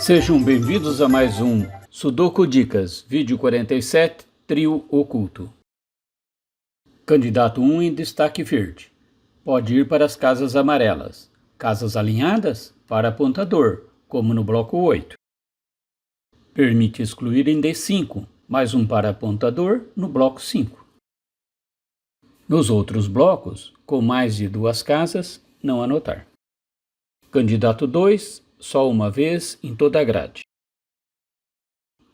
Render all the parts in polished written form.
Sejam bem-vindos a mais um Sudoku Dicas, vídeo 47, Trio Oculto. Candidato 1 em destaque verde. Pode ir para as casas amarelas. Casas alinhadas, para apontador, como no bloco 8. Permite excluir em D5, mais um para apontador no bloco 5. Nos outros blocos, com mais de duas casas, não anotar. Candidato 2, só uma vez em toda a grade.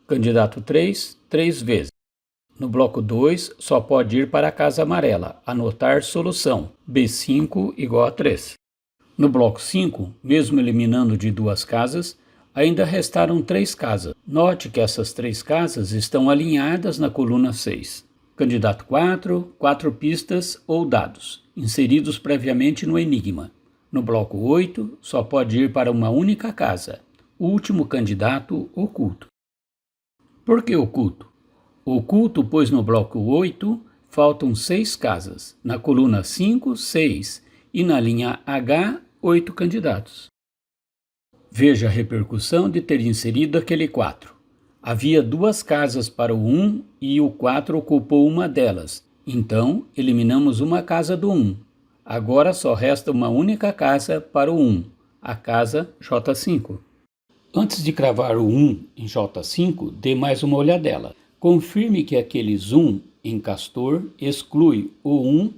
Candidato 3, 3 vezes. No bloco 2, só pode ir para a casa amarela, anotar solução, B5 igual a 3. No bloco 5, mesmo eliminando de duas casas, ainda restaram 3 casas. Note que essas 3 casas estão alinhadas na coluna 6. Candidato 4, 4 pistas ou dados, inseridos previamente no enigma. No bloco 8, só pode ir para uma única casa, último candidato oculto. Por que oculto? Oculto, pois no bloco 8 faltam 6 casas, na coluna 5, 6 e na linha H, 8 candidatos. Veja a repercussão de ter inserido aquele 4. Havia 2 casas para o 1 e o 4 ocupou uma delas, então eliminamos uma casa do 1. Agora só resta uma única casa para o 1, a casa J5. Antes de cravar o 1 em J5, dê mais uma olhadela. Confirme que aquele zoom em castor exclui o 1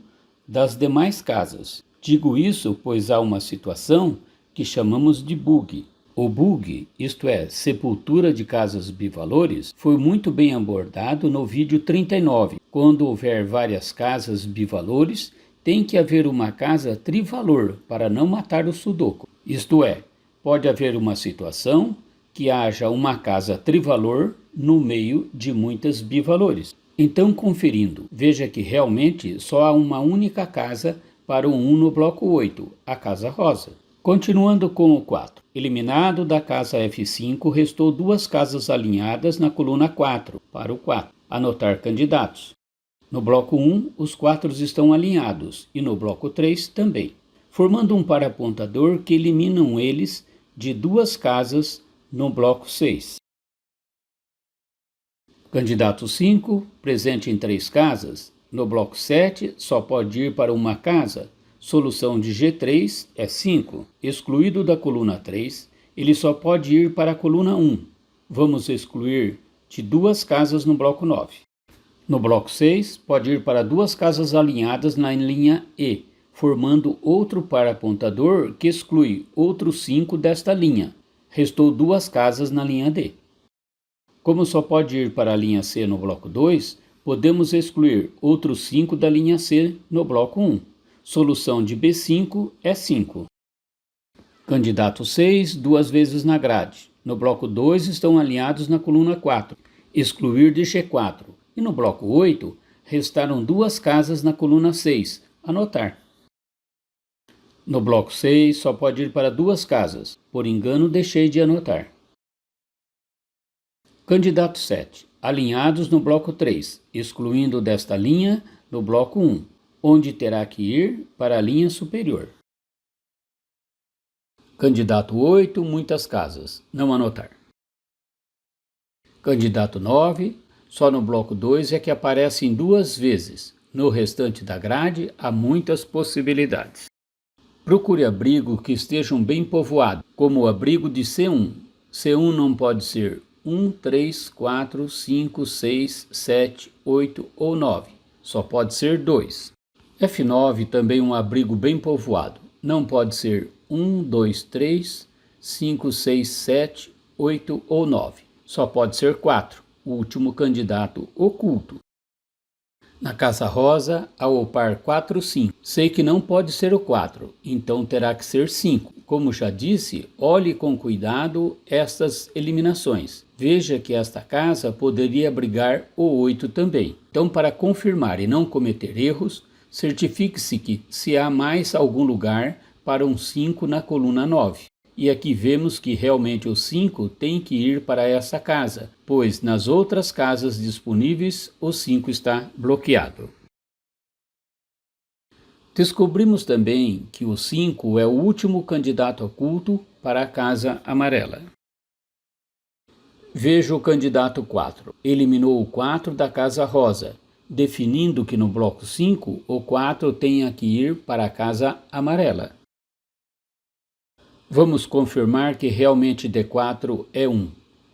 das demais casas. Digo isso pois há uma situação que chamamos de bug. O bug, isto é, sepultura de casas bivalores, foi muito bem abordado no vídeo 39. Quando houver várias casas bivalores, tem que haver uma casa trivalor para não matar o sudoku. Isto é, pode haver uma situação que haja uma casa trivalor no meio de muitas bivalores. Então, conferindo, veja que realmente só há uma única casa para o 1 no bloco 8, a casa rosa. Continuando com o 4. Eliminado da casa F5, restou 2 casas alinhadas na coluna 4, para o 4. Anotar candidatos. No bloco 1, os 4 estão alinhados e no bloco 3 também, formando um parapontador que eliminam eles de 2 casas no bloco 6. Candidato 5, presente em 3 casas. No bloco 7, só pode ir para uma casa. Solução de G3 é 5. Excluído da coluna 3, ele só pode ir para a coluna 1. Vamos excluir de 2 casas no bloco 9. No bloco 6, pode ir para 2 casas alinhadas na linha E, formando outro parapontador que exclui outros 5 desta linha. Restou 2 casas na linha D. Como só pode ir para a linha C no bloco 2, podemos excluir outros 5 da linha C no bloco 1. Solução de B5 é 5. Candidato 6, 2 vezes na grade. No bloco 2 estão alinhados na coluna 4. Excluir de G4. E no bloco 8, restaram 2 casas na coluna 6. Anotar. No bloco 6, só pode ir para 2 casas. Por engano, deixei de anotar. Candidato 7. Alinhados no bloco 3, excluindo desta linha no bloco 1, onde terá que ir para a linha superior. Candidato 8, muitas casas. Não anotar. Candidato 9, só no bloco 2 é que aparecem 2 vezes. No restante da grade, há muitas possibilidades. Procure abrigo que estejam bem povoados, como o abrigo de C1. C1 não pode ser 1, 3, 4, 5, 6, 7, 8 ou 9. Só pode ser 2. F9 também um abrigo bem povoado. Não pode ser 1, 2, 3, 5, 6, 7, 8 ou 9. Só pode ser 4, o último candidato oculto. Na casa rosa, há o par 4, 5. Sei que não pode ser o 4, então terá que ser 5. Como já disse, olhe com cuidado estas eliminações. Veja que esta casa poderia abrigar o 8 também. Então, para confirmar e não cometer erros, certifique-se que se há mais algum lugar para um 5 na coluna 9. E aqui vemos que realmente o 5 tem que ir para essa casa, pois nas outras casas disponíveis o 5 está bloqueado. Descobrimos também que o 5 é o último candidato oculto para a casa amarela. Veja o candidato 4. Eliminou o 4 da casa rosa, definindo que no bloco 5 o 4 tenha que ir para a casa amarela. Vamos confirmar que realmente D4 é 1.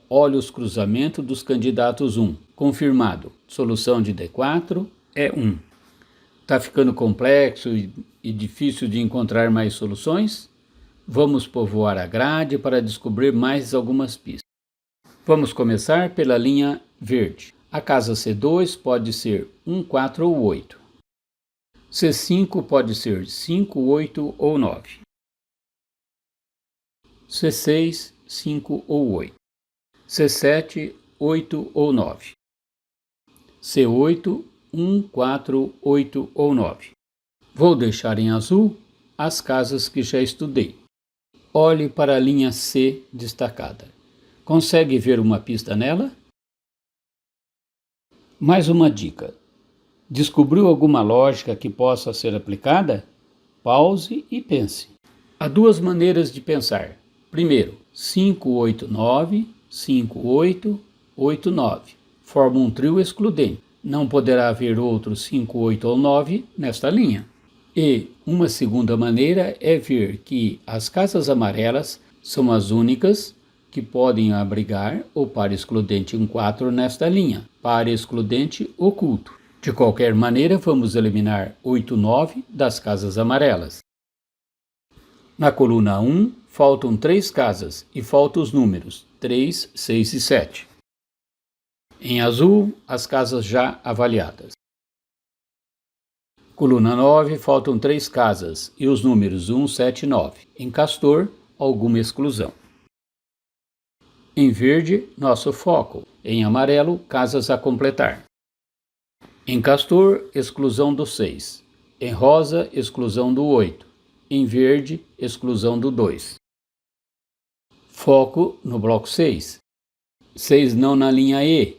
Olhe os cruzamentos dos candidatos 1. Confirmado. Solução de D4 é 1. Está ficando complexo e difícil de encontrar mais soluções? Vamos povoar a grade para descobrir mais algumas pistas. Vamos começar pela linha verde. A casa C2 pode ser 1, 4 ou 8. C5 pode ser 5, 8 ou 9. C6, 5 ou 8. C7, 8 ou 9. C8, 1, 4, 8 ou 9. Vou deixar em azul as casas que já estudei. Olhe para a linha C destacada. Consegue ver uma pista nela? Mais uma dica. Descobriu alguma lógica que possa ser aplicada? Pause e pense. Há duas maneiras de pensar. Primeiro, 5, 8, 9, 5, 8, 8, 9. Forma um trio excludente. Não poderá haver outros 5, 8 ou 9 nesta linha. E uma segunda maneira é ver que as casas amarelas são as únicas que podem abrigar o par excludente 1, 4 nesta linha, par excludente oculto. De qualquer maneira, vamos eliminar 8, 9 das casas amarelas. Na coluna 1, faltam 3 casas e faltam os números 3, 6 e 7. Em azul, as casas já avaliadas. Coluna 9, faltam 3 casas e os números 1, 7 e 9. Em castor, alguma exclusão. Em verde, nosso foco. Em amarelo, casas a completar. Em castor, exclusão do 6. Em rosa, exclusão do 8. Em verde, exclusão do 2. Foco no bloco 6. 6 não na linha E.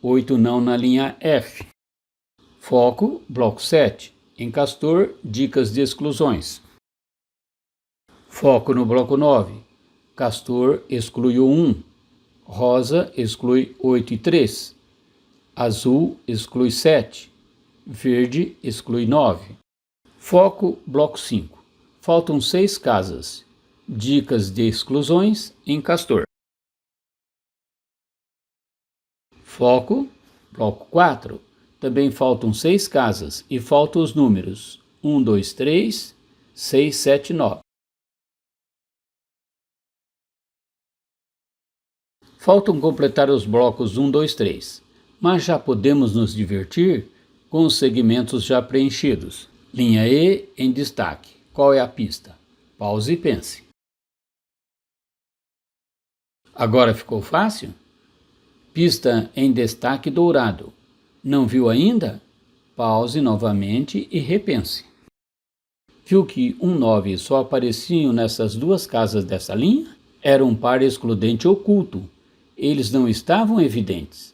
8 não na linha F. Foco, bloco 7. Em castor, dicas de exclusões. Foco no bloco 9. Castor exclui o 1. Rosa exclui 8 e 3. Azul exclui 7. Verde exclui 9. Foco, bloco 5. Faltam 6 casas. Dicas de exclusões em castor. Foco, bloco 4. Também faltam 6 casas e faltam os números 1, 2, 3, 6, 7 e 9. Faltam completar os blocos 1, 2, 3, mas já podemos nos divertir com os segmentos já preenchidos. Linha E em destaque. Qual é a pista? Pause e pense. Agora ficou fácil? Pista em destaque dourado. Não viu ainda? Pause novamente e repense. Viu que 1, 9 só apareciam nessas duas casas dessa linha? Era um par excludente oculto. Eles não estavam evidentes.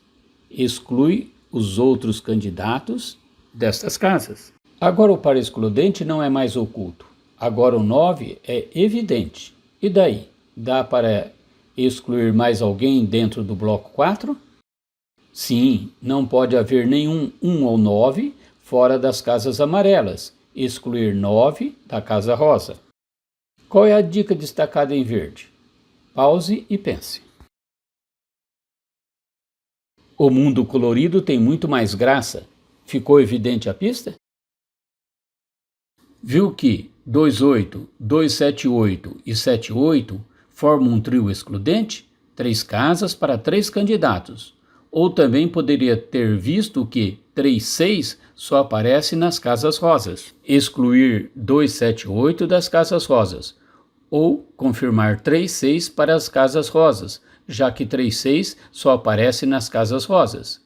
Exclui os outros candidatos destas casas. Agora o par excludente não é mais oculto. Agora o 9 é evidente. E daí? Dá para excluir mais alguém dentro do bloco 4? Sim, não pode haver nenhum 1 ou 9 fora das casas amarelas. Excluir 9 da casa rosa. Qual é a dica destacada em verde? Pause e pense. O mundo colorido tem muito mais graça. Ficou evidente a pista? Viu que 28, 278 e 78 formam um trio excludente? 3 casas para 3 candidatos. Ou também poderia ter visto que 36 só aparece nas casas rosas. Excluir 278 das casas rosas. Ou confirmar 36 para as casas rosas, já que 36 só aparece nas casas rosas.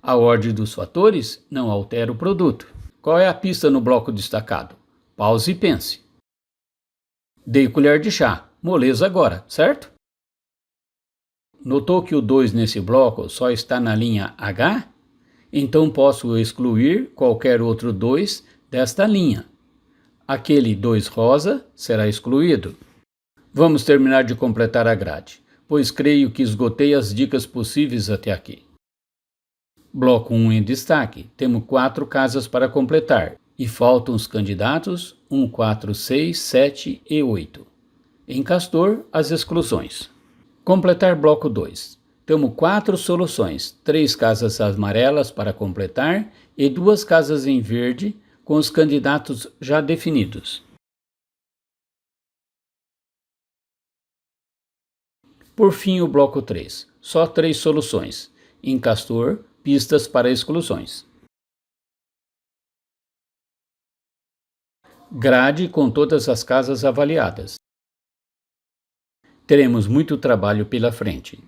A ordem dos fatores não altera o produto. Qual é a pista no bloco destacado? Pause e pense. Dei colher de chá. Moleza agora, certo? Notou que o 2 nesse bloco só está na linha H? Então posso excluir qualquer outro 2 desta linha. Aquele 2 rosa será excluído. Vamos terminar de completar a grade. pois creio que esgotei as dicas possíveis até aqui. Bloco 1 em destaque. Temos 4 casas para completar e faltam os candidatos 1, 4, 6, 7 e 8. Em Castor, as exclusões. Completar bloco 2. Temos 4 soluções, 3 casas amarelas para completar e 2 casas em verde com os candidatos já definidos. Por fim, o bloco 3. Só 3 soluções. Em Castor, pistas para exclusões. Grade com todas as casas avaliadas. Teremos muito trabalho pela frente.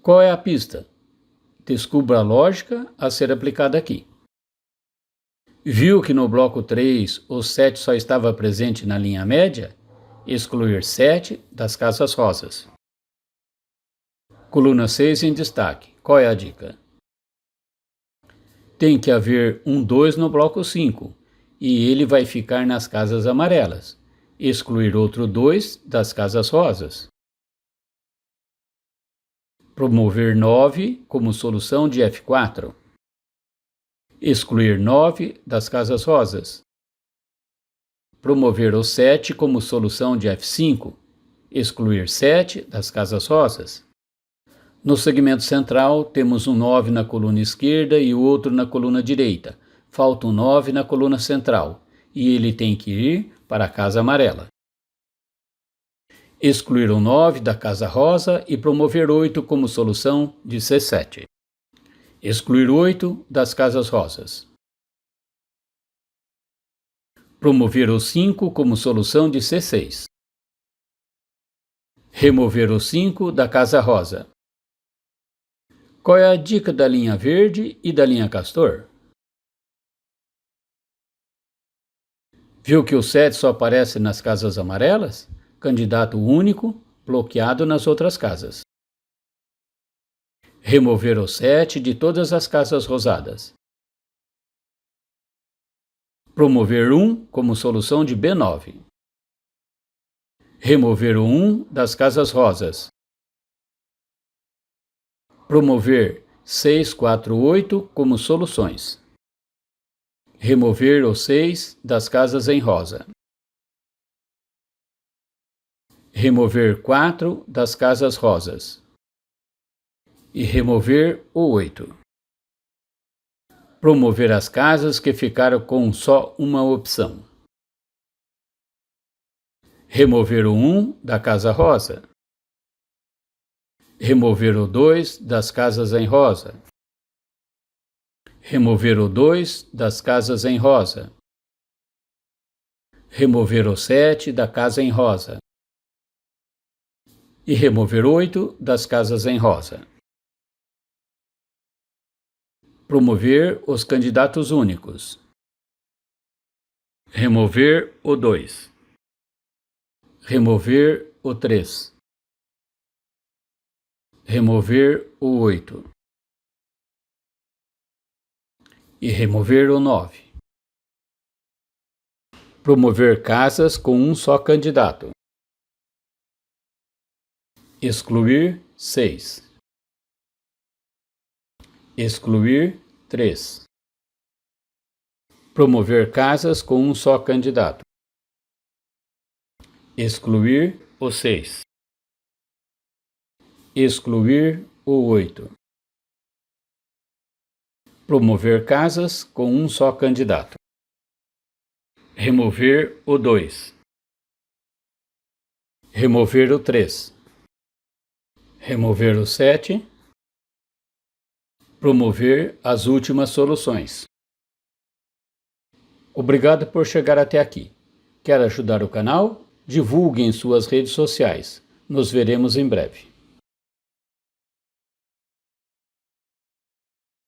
Qual é a pista? Descubra a lógica a ser aplicada aqui. Viu que no bloco 3 o 7 só estava presente na linha média? Excluir 7 das casas rosas. Coluna 6 em destaque. Qual é a dica? Tem que haver um 2 no bloco 5 e ele vai ficar nas casas amarelas. Excluir outro 2 das casas rosas. Promover 9 como solução de F4. Excluir 9 das casas rosas. Promover o 7 como solução de F5. Excluir 7 das casas rosas. No segmento central, temos um 9 na coluna esquerda e outro na coluna direita. Falta um 9 na coluna central e ele tem que ir para a casa amarela. Excluir o 9 da casa rosa e promover 8 como solução de C7. Excluir 8 das casas rosas. Promover o 5 como solução de C6. Remover o 5 da casa rosa. Qual é a dica da linha verde e da linha Castor? Viu que o 7 só aparece nas casas amarelas? Candidato único, bloqueado nas outras casas. Remover o 7 de todas as casas rosadas. Promover 1 como solução de B9. Remover o 1 das casas rosas. Promover 6, 4, 8 como soluções. Remover o 6 das casas em rosa. Remover 4 das casas rosas. E remover o 8. Promover as casas que ficaram com só uma opção. Remover o 1 da casa rosa. Remover o 2 das casas em rosa. Remover o 2 das casas em rosa. Remover o 7 da casa em rosa. E remover 8 das casas em rosa. Promover os candidatos únicos. Remover o 2. Remover o 3. Remover o 8. E remover o 9. Promover casas com um só candidato. Excluir 6. Excluir 3. Promover casas com um só candidato. Excluir o 6. Excluir o 8. Promover casas com um só candidato. Remover o 2. Remover o 3. Remover o 7. Promover as últimas soluções. Obrigado por chegar até aqui. Quer ajudar o canal? Divulgue em suas redes sociais. Nos veremos em breve.